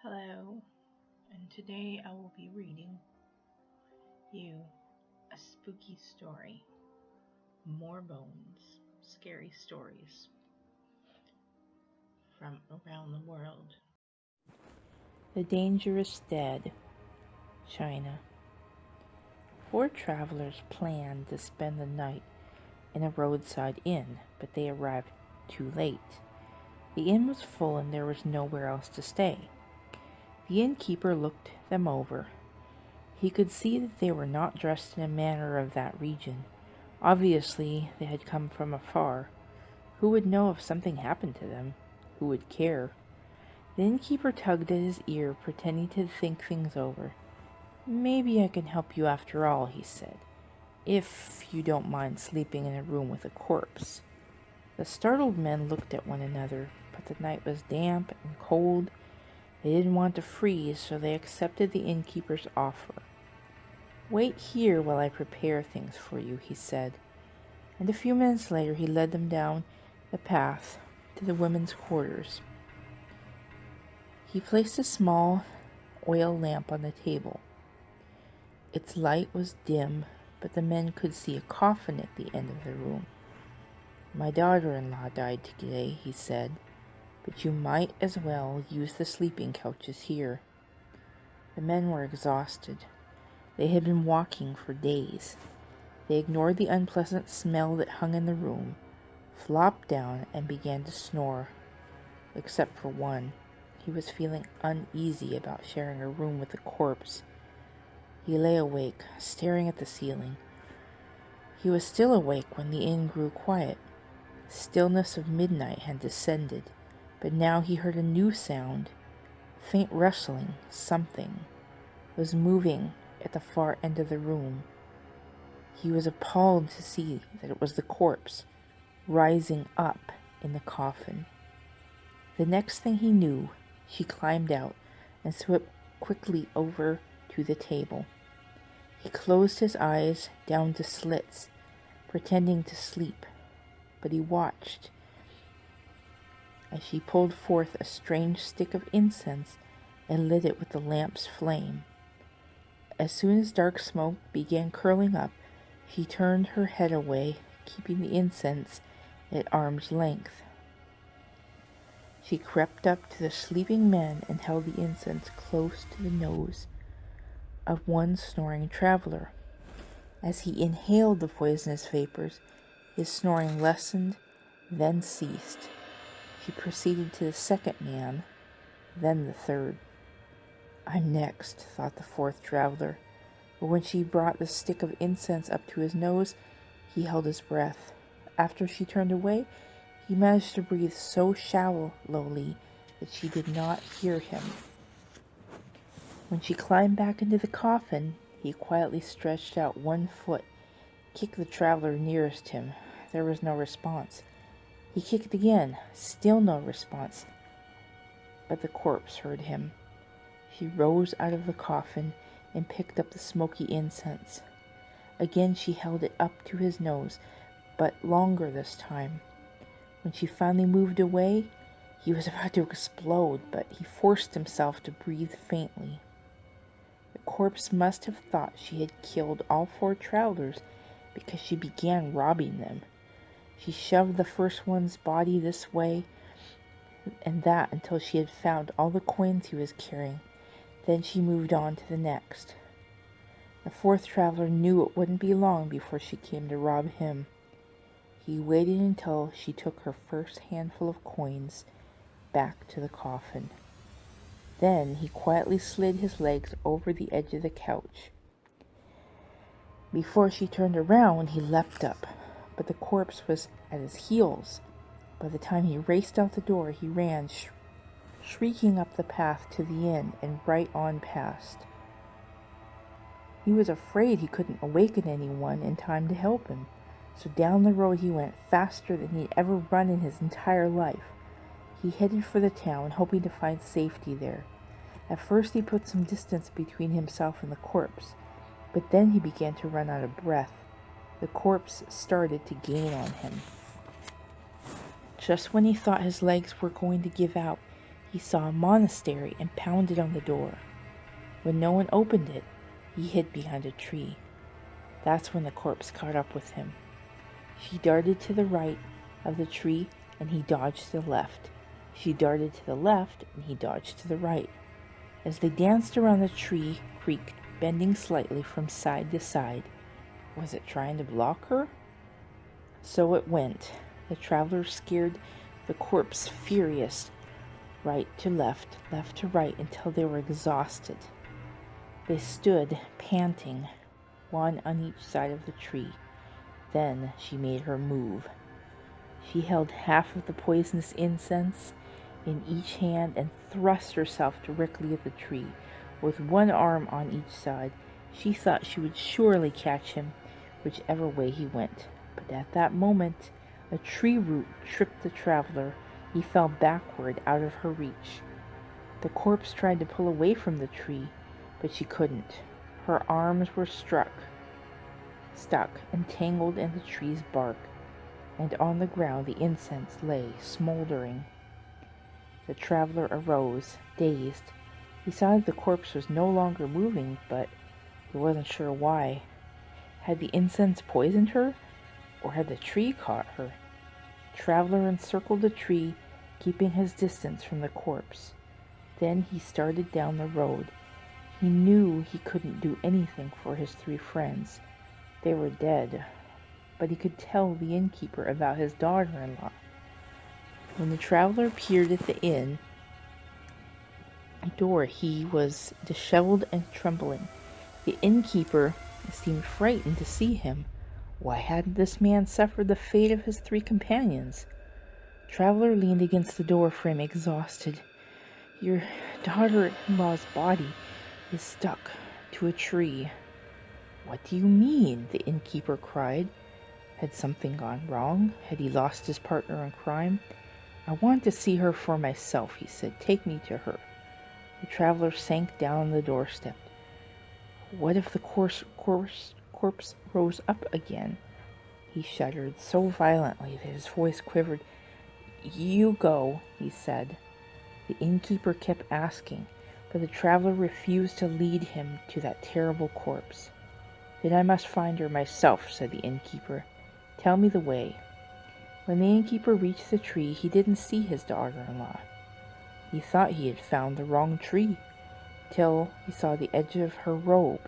Hello, and today I will be reading you a spooky story. More bones, scary stories from around the world. The Dangerous Dead, China. Four travelers planned to spend the night in a roadside inn, but they arrived too late. The inn was full and there was nowhere else to stay. The innkeeper looked them over. He could see that they were not dressed in a manner of that region. Obviously, they had come from afar. Who would know if something happened to them? Who would care? The innkeeper tugged at his ear, pretending to think things over. "Maybe I can help you after all," he said, "if you don't mind sleeping in a room with a corpse." The startled men looked at one another, but the night was damp and cold. They didn't want to freeze, so they accepted the innkeeper's offer. "Wait here while I prepare things for you," he said, and a few minutes later he led them down the path to the women's quarters. He placed a small oil lamp on the table. Its light was dim, but the men could see a coffin at the end of the room. "My daughter-in-law died today," he said, "but you might as well use the sleeping couches here." The men were exhausted. They had been walking for days. They ignored the unpleasant smell that hung in the room, flopped down, and began to snore, except for one. He was feeling uneasy about sharing a room with a corpse. He lay awake, staring at the ceiling. He was still awake when the inn grew quiet. The stillness of midnight had descended, but now he heard a new sound. Faint rustling. Something was moving at the far end of the room. He was appalled to see that it was the corpse, rising up in the coffin. The next thing he knew, she climbed out and swept quickly over to the table. He closed his eyes down to slits, pretending to sleep, but he watched as she pulled forth a strange stick of incense and lit it with the lamp's flame. As soon as dark smoke began curling up, she turned her head away, keeping the incense at arm's length. She crept up to the sleeping men and held the incense close to the nose of one snoring traveler. As he inhaled the poisonous vapors, his snoring lessened, then ceased. She proceeded to the second man, then the third. "I'm next," thought the fourth traveler, but when she brought the stick of incense up to his nose, he held his breath. After she turned away, he managed to breathe so shallowly that she did not hear him. When she climbed back into the coffin, he quietly stretched out one foot, kicked the traveler nearest him. There was no response. He kicked again, still no response, but the corpse heard him. She rose out of the coffin and picked up the smoky incense. Again she held it up to his nose, but longer this time. When she finally moved away, he was about to explode, but he forced himself to breathe faintly. The corpse must have thought she had killed all four travelers because she began robbing them. She shoved the first one's body this way and that until she had found all the coins he was carrying. Then she moved on to the next. The fourth traveler knew it wouldn't be long before she came to rob him. He waited until she took her first handful of coins back to the coffin. Then he quietly slid his legs over the edge of the couch. Before she turned around, he leapt up, but the corpse was at his heels. By the time he raced out the door, he ran, shrieking up the path to the inn and right on past. He was afraid he couldn't awaken anyone in time to help him, so down the road he went faster than he'd ever run in his entire life. He headed for the town, hoping to find safety there. At first he put some distance between himself and the corpse, but then he began to run out of breath. The corpse started to gain on him. Just when he thought his legs were going to give out, He saw a monastery and pounded on the door. When no one opened it, he hid behind a tree. That's when the corpse caught up with him. She darted to the right of the tree, and he dodged to the left. She darted to the left, and he dodged to the right. As they danced around, the tree creaked, bending slightly from side to side. Was it trying to block her? So it went. The travelers scared the corpse furious, right to left to right, until they were exhausted. They stood, panting, one on each side of the tree. Then she made her move. She held half of the poisonous incense in each hand and thrust herself directly at the tree. With one arm on each side, she thought she would surely catch him, whichever way he went. But at that moment, a tree root tripped the traveler. He fell backward out of her reach. The corpse tried to pull away from the tree, but she couldn't. Her arms were stuck, entangled in the tree's bark, and on the ground the incense lay smoldering. The traveler arose, dazed. He saw that the corpse was no longer moving, but he wasn't sure why. Had the incense poisoned her, or had the tree caught her? The traveler encircled the tree, keeping his distance from the corpse. Then he started down the road. He knew he couldn't do anything for his 3 friends. They were dead, but he could tell the innkeeper about his daughter-in-law. When the traveler appeared at the inn door, he was disheveled and trembling. The innkeeper seemed frightened to see him. Why hadn't this man suffered the fate of his 3 companions? The traveler leaned against the door frame, exhausted. Your daughter-in-law's body is stuck to a tree. What do you mean? The innkeeper cried. Had something gone wrong? Had he lost his partner in crime? I want to see her for myself, he said. Take me to her. The traveler sank down on the doorstep. What if the corpse rose up again? He shuddered so violently that his voice quivered. You go, he said. The innkeeper kept asking, but the traveler refused to lead him to that terrible corpse. Then I must find her myself, said the innkeeper. Tell me the way. When the innkeeper reached the tree, he didn't see his daughter-in-law. He thought he had found the wrong tree, till he saw the edge of her robe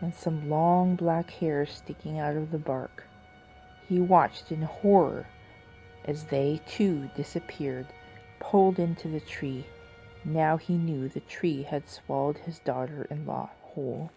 and some long black hairs sticking out of the bark. He watched in horror as they, too, disappeared, pulled into the tree. Now he knew the tree had swallowed his daughter-in-law whole.